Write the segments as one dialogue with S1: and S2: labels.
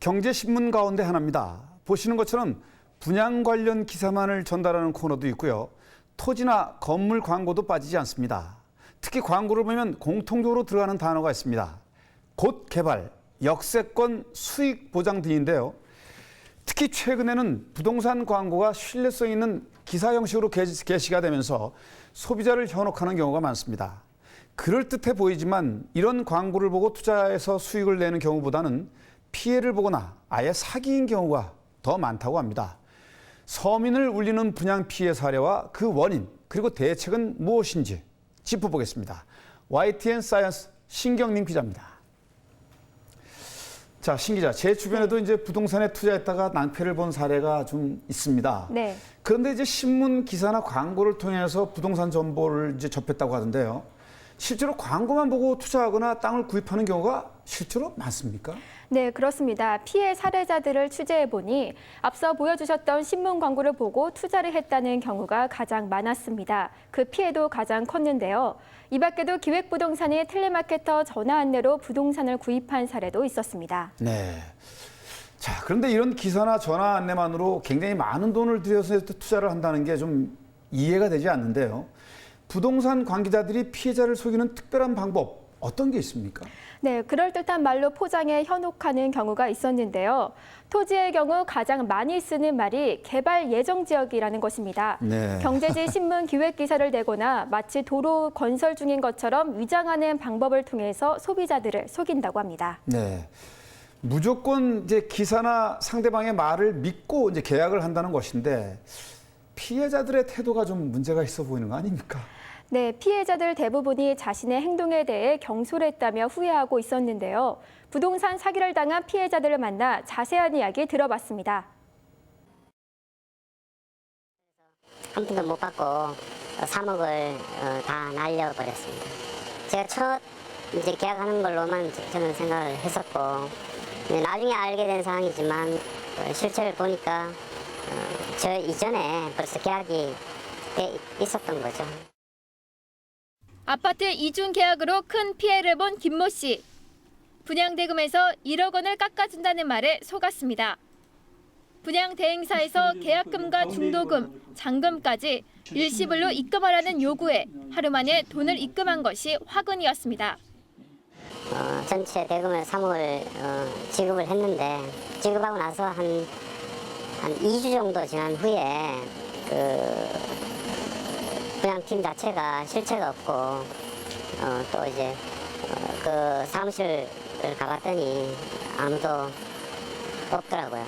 S1: 경제신문 가운데 하나입니다. 보시는 것처럼 분양 관련 기사만을 전달하는 코너도 있고요. 토지나 건물 광고도 빠지지 않습니다. 특히 광고를 보면 공통적으로 들어가는 단어가 있습니다. 곧 개발, 역세권, 수익 보장 등인데요. 특히 최근에는 부동산 광고가 신뢰성 있는 기사 형식으로 게시가 되면서 소비자를 현혹하는 경우가 많습니다. 그럴듯해 보이지만 이런 광고를 보고 투자해서 수익을 내는 경우보다는 피해를 보거나 아예 사기인 경우가 더 많다고 합니다. 서민을 울리는 분양 피해 사례와 그 원인 그리고 대책은 무엇인지 짚어보겠습니다. YTN 사이언스 신경림 기자입니다. 자, 신 기자, 제 주변에도 이제 부동산에 투자했다가 낭패를 본 사례가 좀 있습니다.
S2: 네.
S1: 그런데 이제 신문 기사나 광고를 통해서 부동산 정보를 이제 접했다고 하던데요. 실제로 광고만 보고 투자하거나 땅을 구입하는 경우가 실제로 많습니까?
S2: 네, 그렇습니다. 피해 사례자들을 취재해보니 앞서 보여주셨던 신문 광고를 보고 투자를 했다는 경우가 가장 많았습니다. 그 피해도 가장 컸는데요. 이 밖에도 기획부동산이 텔레마케터 전화 안내로 부동산을 구입한 사례도 있었습니다.
S1: 네. 자, 그런데 이런 기사나 전화 안내만으로 굉장히 많은 돈을 들여서 투자를 한다는 게 좀 이해가 되지 않는데요. 부동산 관계자들이 피해자를 속이는 특별한 방법 어떤 게 있습니까?
S2: 네, 그럴듯한 말로 포장해 현혹하는 경우가 있었는데요. 토지의 경우 가장 많이 쓰는 말이 개발 예정 지역이라는 것입니다.
S1: 네.
S2: 경제지 신문 기획 기사를 내거나 마치 도로 건설 중인 것처럼 위장하는 방법을 통해서 소비자들을 속인다고 합니다.
S1: 네. 무조건 이제 기사나 상대방의 말을 믿고 이제 계약을 한다는 것인데 피해자들의 태도가 좀 문제가 있어 보이는 거 아닙니까?
S2: 네, 피해자들 대부분이 자신의 행동에 대해 경솔했다며 후회하고 있었는데요. 부동산 사기를 당한 피해자들을 만나 자세한 이야기 들어봤습니다.
S3: 한 푼도 못 받고 3억을 다 날려버렸습니다. 제가 첫 이제 계약하는 걸로만 저는 생각을 했었고 나중에 알게 된 상황이지만 실체를 보니까 저 이전에 벌써 계약이 돼 있었던 거죠.
S4: 아파트 이중 계약으로 큰 피해를 본 김모 씨. 분양대금에서 1억 원을 깎아준다는 말에 속았습니다. 분양 대행사에서 계약금과 중도금, 잔금까지 일시불로 입금하라는 요구에 하루 만에 돈을 입금한 것이 화근이었습니다.
S3: 전체 대금을 3억을 지급을 했는데 지급하고 나서 한 2주 정도 지난 후에 분양팀 자체가 실체가 없고 또 이제 그 사무실을 가봤더니 아무도 없더라고요.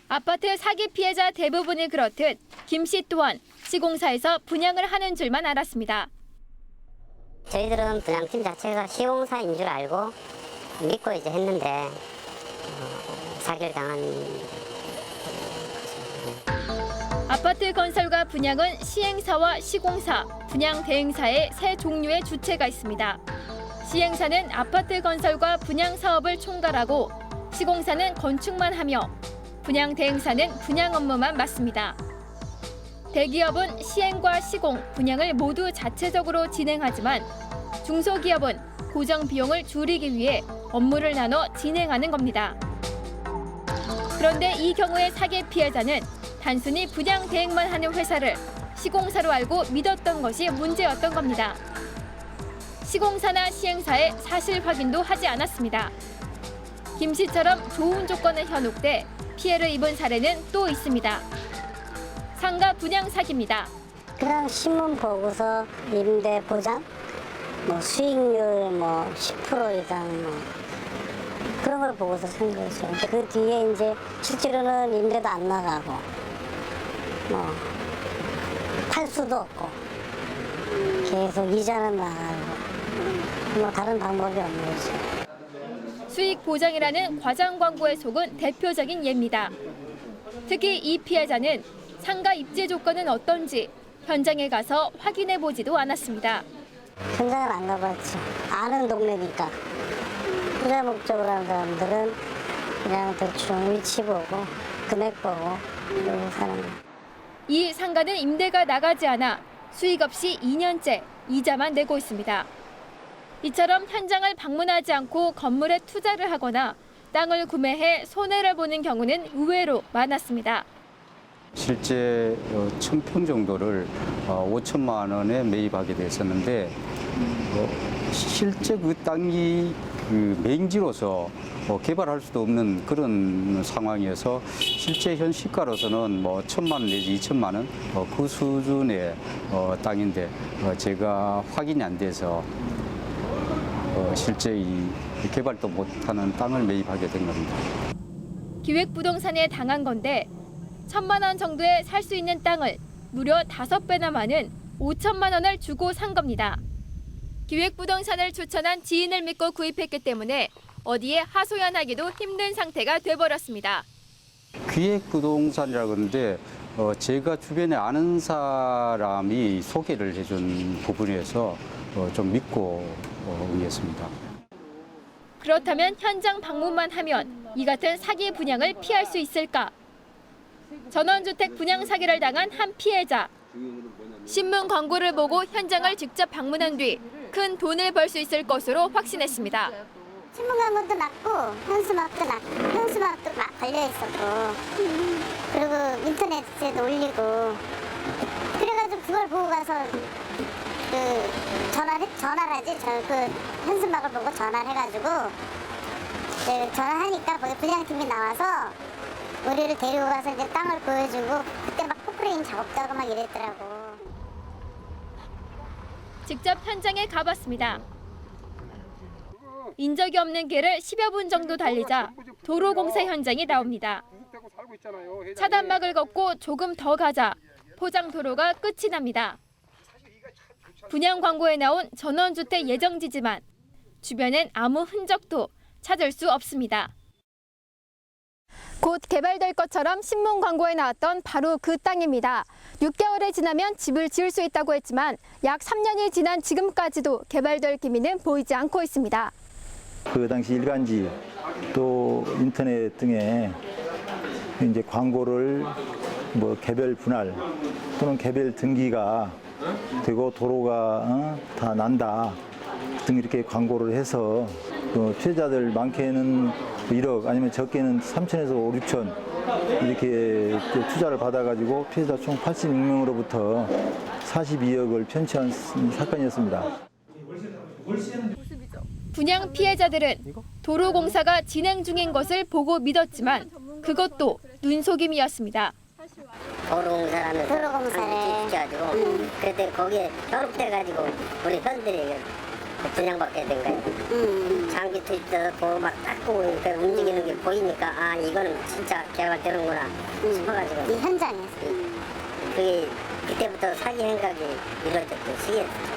S4: 아파트 사기 피해자 대부분이 그렇듯 김 씨 또한 시공사에서 분양을 하는 줄만 알았습니다.
S3: 저희들은 분양팀 자체가 시공사인 줄 알고 믿고 이제 했는데 사기를 당한.
S4: 아파트 건설과 분양은 시행사와 시공사, 분양 대행사의 세 종류의 주체가 있습니다. 시행사는 아파트 건설과 분양 사업을 총괄하고 시공사는 건축만 하며 분양 대행사는 분양 업무만 맡습니다. 대기업은 시행과 시공, 분양을 모두 자체적으로 진행하지만 중소기업은 고정 비용을 줄이기 위해 업무를 나눠 진행하는 겁니다. 그런데 이 경우의 사기 피해자는 단순히 분양 대행만 하는 회사를 시공사로 알고 믿었던 것이 문제였던 겁니다. 시공사나 시행사의 사실 확인도 하지 않았습니다. 김 씨처럼 좋은 조건에 현혹돼 피해를 입은 사례는 또 있습니다. 상가 분양 사기입니다.
S5: 그냥 신문 보고서 임대 보장, 수익률 10% 이상 그런 걸 보고서 산 거죠. 그 뒤에 이제 실제로는 임대도 안 나가고 팔 수도 없고 계속 이자는 나가고 다른 방법이 없는 거죠.
S4: 수익 보장이라는 과장 광고에 속은 대표적인 예입니다. 특히 이 피해자는 상가 입지 조건은 어떤지 현장에 가서 확인해 보지도 않았습니다.
S5: 현장을 안 가봤죠. 아는 동네니까. 투자 목적으로 하는 사람들은 그냥 대충 위치 보고 금액 보고 그러고 사는 거예요.
S4: 이 상가는 임대가 나가지 않아 수익 없이 2년째 이자만 내고 있습니다. 이처럼 현장을 방문하지 않고 건물에 투자를 하거나 땅을 구매해 손해를 보는 경우는 의외로 많았습니다.
S6: 실제 1,000평 정도를 5천만 원에 매입하게 됐었는데 실제 그 땅이 그 맹지로서 개발할 수도 없는 그런 상황이어서 실제 현 시가로서는 뭐 1,000만 원 내지 2천만 원 그 수준의 땅인데 제가 확인이 안 돼서 실제 이 개발도 못하는 땅을 매입하게 된 겁니다.
S4: 기획부동산에 당한 건데 1,000만 원 정도에 살 수 있는 땅을 무려 5배나 많은 5천만 원을 주고 산 겁니다. 기획부동산을 추천한 지인을 믿고 구입했기 때문에 어디에 하소연하기도 힘든 상태가 돼버렸습니다.
S6: 기획부동산이라고 그러는데 제가 주변에 아는 사람이 소개를 해준 부분이어서 좀 믿고 응했습니다.
S4: 그렇다면 현장 방문만 하면 이 같은 사기 분양을 피할 수 있을까? 전원주택 분양 사기를 당한 한 피해자. 신문 광고를 보고 현장을 직접 방문한 뒤 큰 돈을 벌 수 있을 것으로 확신했습니다.
S5: 신문 광고도 났고 현수막도 막 걸려 있었고 그리고 인터넷에도 올리고 그래가지고 그걸 보고 가서 그 전화를 하지 그 현수막을 보고 전화를 해가지고 전화하니까 거기 분양팀이 나와서 우리를 데리고 가서 이제 땅을 보여주고 그때 막 포크레인 작업도 하고 막 이랬더라고.
S4: 직접 현장에 가봤습니다. 인적이 없는 길을 10여 분 정도 달리자 도로공사 현장이 나옵니다. 차단막을 걷고 조금 더 가자 포장도로가 끝이 납니다. 분양 광고에 나온 전원주택 예정지지만 주변엔 아무 흔적도 찾을 수 없습니다.
S2: 곧 개발될 것처럼 신문 광고에 나왔던 바로 그 땅입니다. 6개월이 지나면 집을 지을 수 있다고 했지만 약 3년이 지난 지금까지도 개발될 기미는 보이지 않고 있습니다.
S7: 그 당시 일간지 또 인터넷 등에 이제 광고를 뭐 개별 분할 또는 개별 등기가 되고 도로가 다 난다 등 이렇게 광고를 해서 피해자들 많게는 1억 아니면 적게는 3천에서 5, 6천 이렇게 투자를 받아가지고 피해자 총 86명으로부터 42억을 편취한 사건이었습니다.
S4: 분양 피해자들은 도로공사가 진행 중인 것을 보고 믿었지만 그것도 눈속임이었습니다.
S3: 도로공사를 시켜가지고 그때 거기에 결합돼가지고 우리 현들이 분양받게 된 거예요. 장기 투입돼서 도로 막 닦고 움직이는 게 보이니까 아 이거는 진짜 개발되는구나 싶어가지고 이 현장에서 그게 그때부터 사기 행각이 이루어졌던 시기였죠.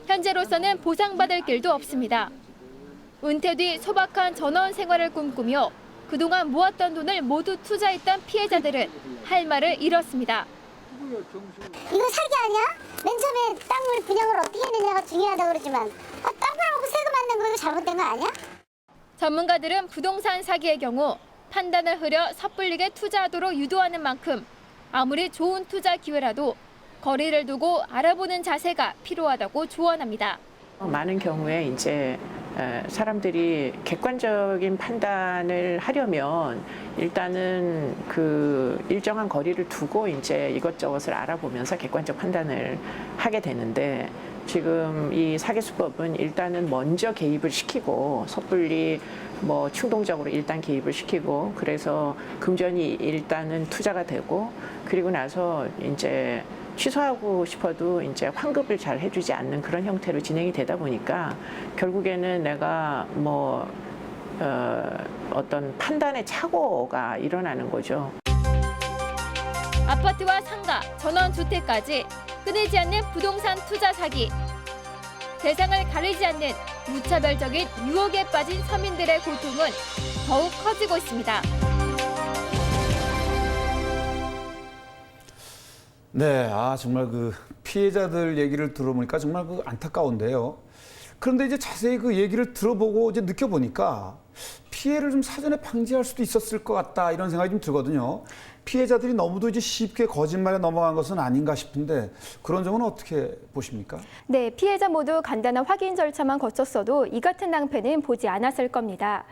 S4: 현재로서는 보상받을 길도 없습니다. 은퇴 뒤 소박한 전원 생활을 꿈꾸며 그동안 모았던 돈을 모두 투자했던 피해자들은 할 말을 잃었습니다.
S5: 이거 사기 아니야? 맨 처음에 땅을 분양을 어떻게 했느냐가 중요하다고 그러지만 땅 팔아먹고 세금 안 낸 거 이거 잘못된 거 아니야?
S4: 전문가들은 부동산 사기의 경우 판단을 흐려 섣불리게 투자하도록 유도하는 만큼 아무리 좋은 투자 기회라도 거리를 두고 알아보는 자세가 필요하다고 조언합니다.
S8: 많은 경우에 이제 사람들이 객관적인 판단을 하려면 일단은 그 일정한 거리를 두고 이제 이것저것을 알아보면서 객관적 판단을 하게 되는데 지금 이 사기 수법은 일단은 먼저 개입을 시키고 섣불리 뭐 충동적으로 일단 개입을 시키고 그래서 금전이 일단은 투자가 되고 그리고 나서 이제 취소하고 싶어도 이제 환급을 잘 해주지 않는 그런 형태로 진행이 되다 보니까 결국에는 내가 뭐 어떤 판단의 착오가 일어나는 거죠.
S4: 아파트와 상가, 전원주택까지 끊이지 않는 부동산 투자 사기. 대상을 가리지 않는 무차별적인 유혹에 빠진 서민들의 고통은 더욱 커지고 있습니다.
S1: 네, 정말 그 피해자들 얘기를 들어보니까 정말 그 안타까운데요. 그런데 이제 자세히 그 얘기를 들어보고 이제 느껴보니까 피해를 좀 사전에 방지할 수도 있었을 것 같다 이런 생각이 좀 들거든요. 피해자들이 너무도 이제 쉽게 거짓말에 넘어간 것은 아닌가 싶은데 그런 점은 어떻게 보십니까?
S2: 네, 피해자 모두 간단한 확인 절차만 거쳤어도 이 같은 낭패는 보지 않았을 겁니다.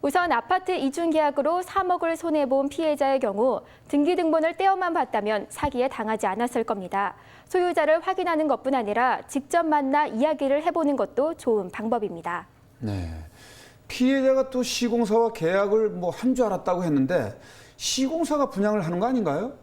S2: 우선 아파트 이중 계약으로 3억을 손해본 피해자의 경우 등기등본을 떼어만 봤다면 사기에 당하지 않았을 겁니다. 소유자를 확인하는 것뿐 아니라 직접 만나 이야기를 해보는 것도 좋은 방법입니다.
S1: 네. 피해자가 또 시공사와 계약을 한 줄 알았다고 했는데 시공사가 분양을 하는 거 아닌가요?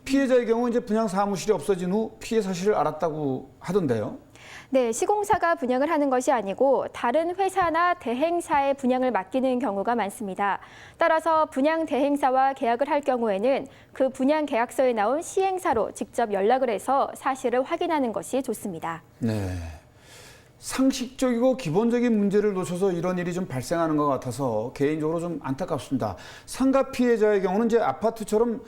S1: 피해자의 경우 이제 분양 사무실이 없어진 후 피해 사실을 알았다고 하던데요.
S2: 네, 시공사가 분양을 하는 것이 아니고 다른 회사나 대행사에 분양을 맡기는 경우가 많습니다. 따라서 분양 대행사와 계약을 할 경우에는 그 분양 계약서에 나온 시행사로 직접 연락을 해서 사실을 확인하는 것이 좋습니다.
S1: 네. 상식적이고 기본적인 문제를 놓쳐서 이런 일이 좀 발생하는 것 같아서 개인적으로 좀 안타깝습니다. 상가 피해자의 경우는 이제 아파트처럼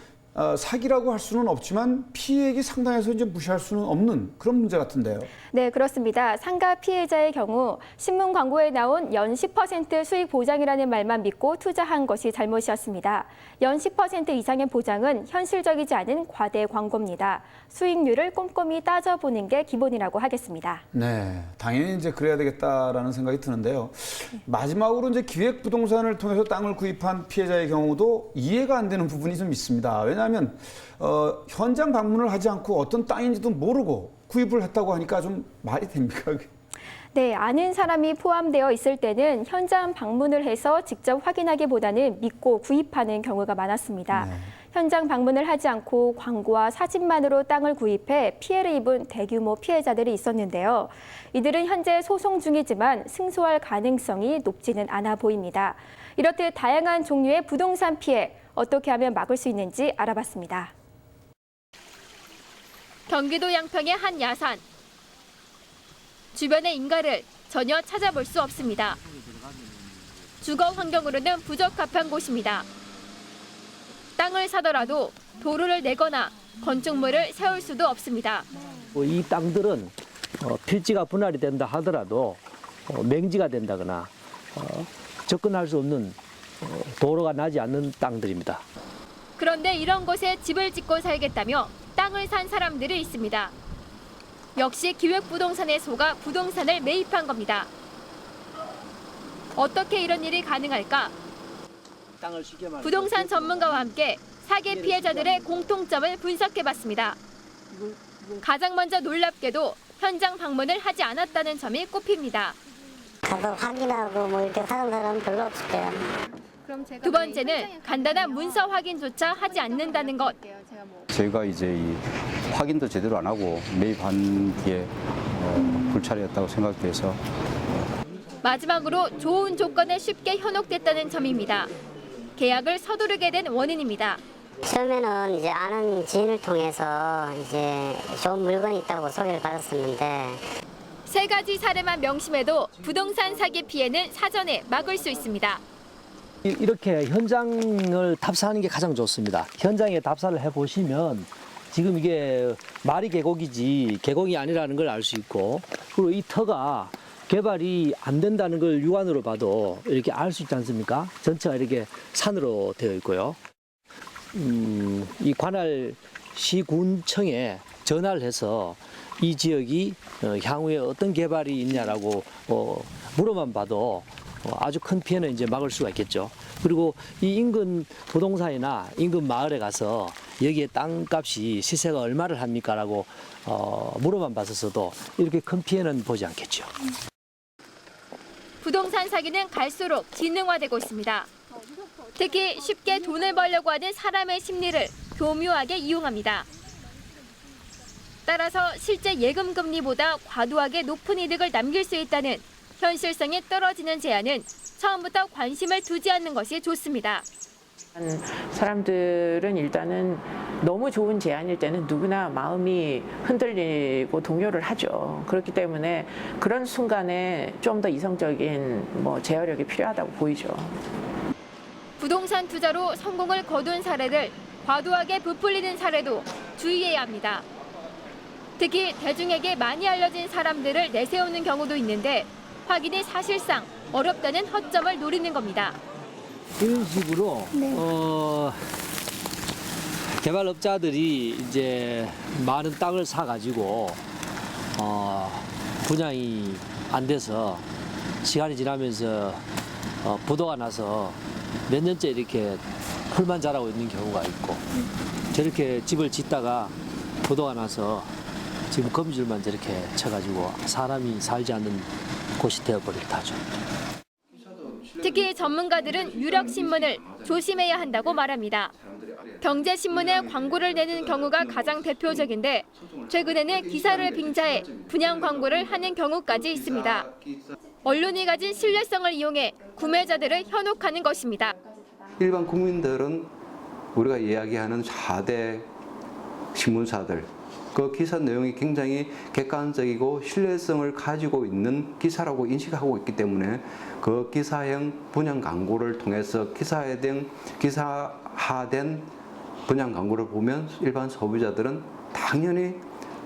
S1: 사기라고 할 수는 없지만 피해액이 상당해서 이제 무시할 수는 없는 그런 문제 같은데요.
S2: 네, 그렇습니다. 상가 피해자의 경우 신문 광고에 나온 연 10% 수익 보장이라는 말만 믿고 투자한 것이 잘못이었습니다. 연 10% 이상의 보장은 현실적이지 않은 과대 광고입니다. 수익률을 꼼꼼히 따져보는 게 기본이라고 하겠습니다.
S1: 네, 당연히 이제 그래야 되겠다라는 생각이 드는데요. 마지막으로 이제 기획부동산을 통해서 땅을 구입한 피해자의 경우도 이해가 안 되는 부분이 좀 있습니다. 왜냐하면 현장 방문을 하지 않고 어떤 땅인지도 모르고 구입을 했다고 하니까 좀 말이 됩니까?
S2: 네, 아는 사람이 포함되어 있을 때는 현장 방문을 해서 직접 확인하기보다는 믿고 구입하는 경우가 많았습니다.
S1: 네.
S2: 현장 방문을 하지 않고 광고와 사진만으로 땅을 구입해 피해를 입은 대규모 피해자들이 있었는데요. 이들은 현재 소송 중이지만 승소할 가능성이 높지는 않아 보입니다. 이렇듯 다양한 종류의 부동산 피해 어떻게 하면 막을 수 있는지 알아봤습니다.
S4: 경기도 양평의 한 야산. 주변의 인가를 전혀 찾아볼 수 없습니다. 주거 환경으로는 부적합한 곳입니다. 땅을 사더라도 도로를 내거나 건축물을 세울 수도 없습니다.
S9: 이 땅들은 필지가 분할이 된다 하더라도 맹지가 된다거나 접근할 수 없는 도로가 나지 않는 땅들입니다.
S4: 그런데 이런 곳에 집을 짓고 살겠다며 땅을 산 사람들이 있습니다. 역시 기획부동산에 속아 부동산을 매입한 겁니다. 어떻게 이런 일이 가능할까? 부동산 전문가와 함께 사기 피해자들의 공통점을 분석해봤습니다. 가장 먼저 놀랍게도 현장 방문을 하지 않았다는 점이 꼽힙니다.
S5: 가서 확인하고 이렇게 사는 사람은 별로 없을 거예요.
S4: 두 번째는 간단한 문서 확인조차 하지 않는다는 것.
S6: 저희가 이제 이 확인도 제대로 안 하고 매입한 게 불찰이었다고 생각돼서
S4: 마지막으로 좋은 조건에 쉽게 현혹됐다는 점입니다. 계약을 서두르게 된 원인입니다.
S3: 처음에는 이제 아는 지인을 통해서 이제 좋은 물건이 있다고 소개를 받았었는데
S4: 세 가지 사례만 명심해도 부동산 사기 피해는 사전에 막을 수 있습니다.
S9: 이렇게 현장을 답사하는 게 가장 좋습니다. 현장에 답사를 해보시면 지금 이게 말이 계곡이지 계곡이 아니라는 걸 알 수 있고, 그리고 이 터가 개발이 안 된다는 걸 육안으로 봐도 이렇게 알 수 있지 않습니까? 전체가 이렇게 산으로 되어 있고요. 이 관할 시군청에 전화를 해서 이 지역이 향후에 어떤 개발이 있냐라고 물어만 봐도 아주 큰 피해는 이제 막을 수가 있겠죠. 그리고 이 인근 부동산이나 인근 마을에 가서 여기에 땅값이 시세가 얼마를 합니까라고 물어만 봤었어도 이렇게 큰 피해는 보지 않겠죠.
S4: 부동산 사기는 갈수록 지능화되고 있습니다. 특히 쉽게 돈을 벌려고 하는 사람의 심리를 교묘하게 이용합니다. 따라서 실제 예금 금리보다 과도하게 높은 이득을 남길 수 있다는 현실성이 떨어지는 제안은 처음부터 관심을 두지 않는 것이 좋습니다.
S8: 사람들은 일단은 너무 좋은 제안일 때는 누구나 마음이 흔들리고 동요를 하죠. 그렇기 때문에 그런 순간에 좀 더 이성적인 제어력이 필요하다고 보이죠.
S4: 부동산 투자로 성공을 거둔 사례를 과도하게 부풀리는 사례도 주의해야 합니다. 특히 대중에게 많이 알려진 사람들을 내세우는 경우도 있는데 확인이 사실상 어렵다는 허점을 노리는 겁니다.
S9: 이런 식으로 개발업자들이 이제 많은 땅을 사가지고 분양이 안 돼서 시간이 지나면서 부도가 나서 몇 년째 이렇게 풀만 자라고 있는 경우가 있고 저렇게 집을 짓다가 부도가 나서 지금 거미줄만 저렇게 쳐가지고 사람이 살지 않는 곳이 되어버렸다죠.
S4: 특히 전문가들은 유력신문을 조심해야 한다고 말합니다. 경제신문에 광고를 내는 경우가 가장 대표적인데 최근에는 기사를 빙자해 분양 광고를 하는 경우까지 있습니다. 언론이 가진 신뢰성을 이용해 구매자들을 현혹하는 것입니다.
S10: 일반 국민들은 우리가 이야기하는 4대 신문사들, 그 기사 내용이 굉장히 객관적이고 신뢰성을 가지고 있는 기사라고 인식하고 있기 때문에 그 기사형 분양 광고를 통해서 기사화된 분양 광고를 보면 일반 소비자들은 당연히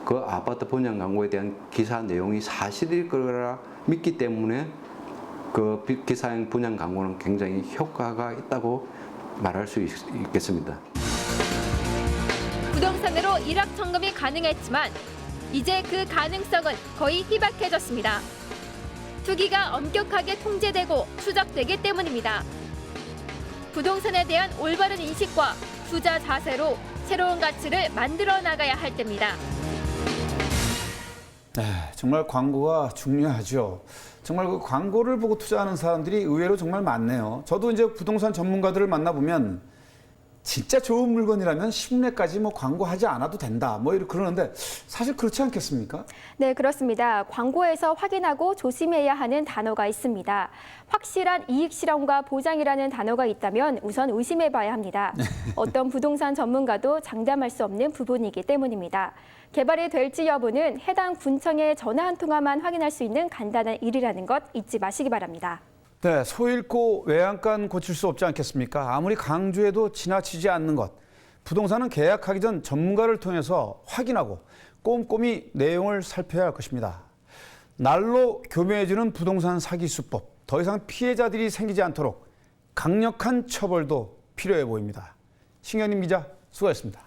S10: 그 아파트 분양 광고에 대한 기사 내용이 사실일 거라 믿기 때문에 그 기사형 분양 광고는 굉장히 효과가 있다고 말할 수 있겠습니다.
S4: 부동산으로 일확천금이 가능했지만 이제 그 가능성은 거의 희박해졌습니다. 투기가 엄격하게 통제되고 추적되기 때문입니다. 부동산에 대한 올바른 인식과 투자 자세로 새로운 가치를 만들어 나가야 할 때입니다.
S1: 네, 정말 광고가 중요하죠. 정말 그 광고를 보고 투자하는 사람들이 의외로 정말 많네요. 저도 이제 부동산 전문가들을 만나보면 진짜 좋은 물건이라면 신문에까지 뭐 광고하지 않아도 된다. 뭐 이렇게 그러는데 사실 그렇지 않겠습니까?
S2: 네, 그렇습니다. 광고에서 확인하고 조심해야 하는 단어가 있습니다. 확실한 이익 실현과 보장이라는 단어가 있다면 우선 의심해 봐야 합니다. 어떤 부동산 전문가도 장담할 수 없는 부분이기 때문입니다. 개발이 될지 여부는 해당 군청에 전화 한 통화만 확인할 수 있는 간단한 일이라는 것 잊지 마시기 바랍니다.
S1: 네, 소 잃고 외양간 고칠 수 없지 않겠습니까? 아무리 강조해도 지나치지 않는 것. 부동산은 계약하기 전 전문가를 통해서 확인하고 꼼꼼히 내용을 살펴야 할 것입니다. 날로 교묘해지는 부동산 사기 수법. 더 이상 피해자들이 생기지 않도록 강력한 처벌도 필요해 보입니다. 신현임 기자, 수고했습니다.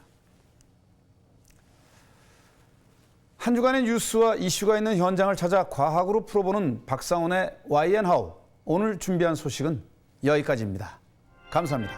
S1: 한 주간의 뉴스와 이슈가 있는 현장을 찾아 과학으로 풀어보는 박상훈의 Y&How. 오늘 준비한 소식은 여기까지입니다. 감사합니다.